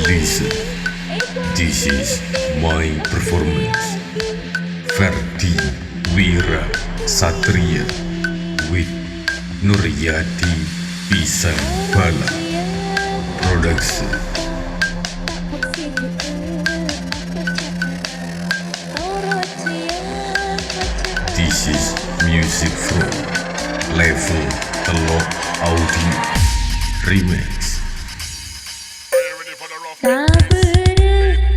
Listen, this is my performance. Ferdi Wira Satria with Nuryati Pisang Bala Production. This is music from Level Telok Audio Remix.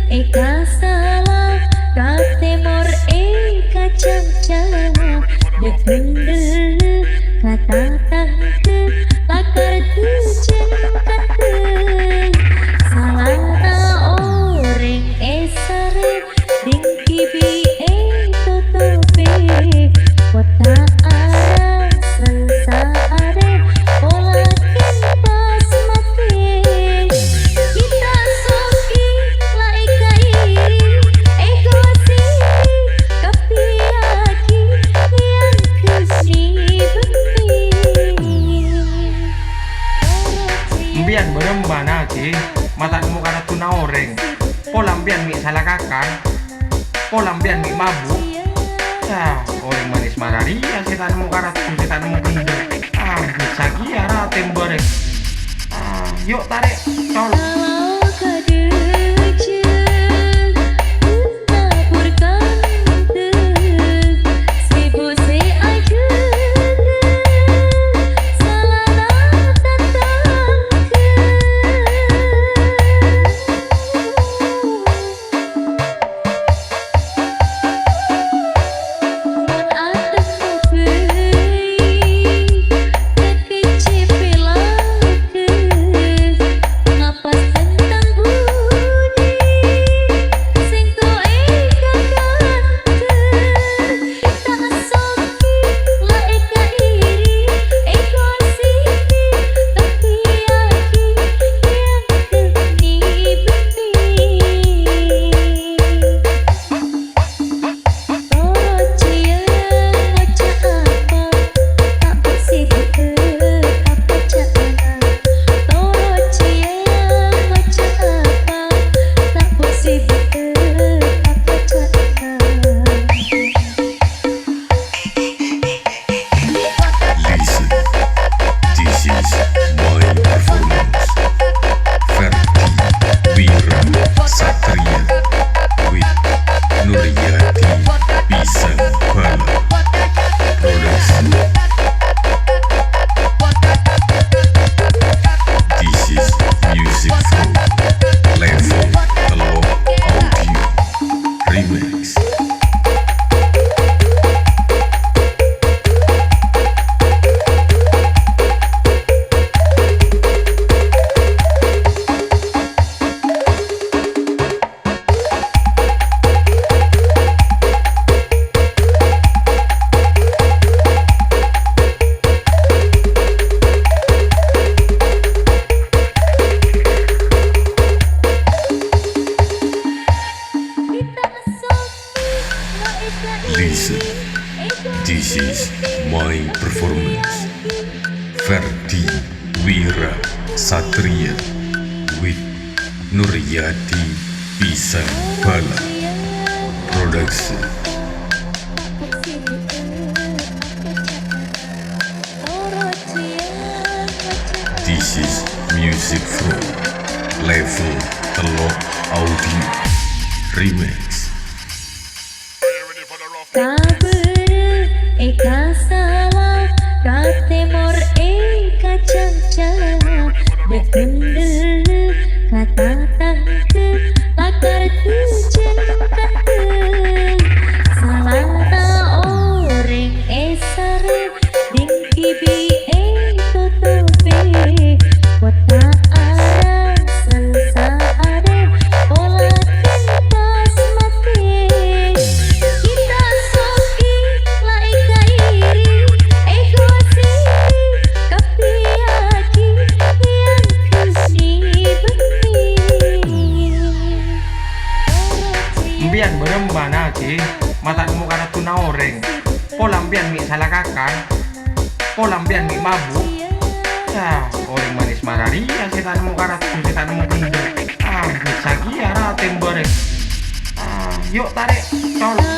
Eka salah, ka temor kacang cala, dekendel kata tante, lakar tujen kante, salah orang esare, dingki bi totope, kota arah sensare, pola pas mati. Mbian berembana ki matamu karena tuna oreng polambian mi salah kakak polambian mi mabuk ya orang manis mararia setanmu karena setanmu kendel bisa giara temborek yuk tarik colok. Listen, this is my performance. Ferdi Wira Satria with Nuryati Pisang Bala Production. This is music from Level Telok Audio Remix. Eka salah, ka temor kacang cala, dekendel kata tante, lakar tujen kante, salah orang esare, dingki bi totope, kota arah sensare, pola pas mati. Mbian berembana ki matamu karena tuna oreng polambian mi salah kakak polambian mi mabuk Ya, orang manis mararia setan mu karatu setan mu kendel. Bisa kia ratim bareng. Yuk tarik, col.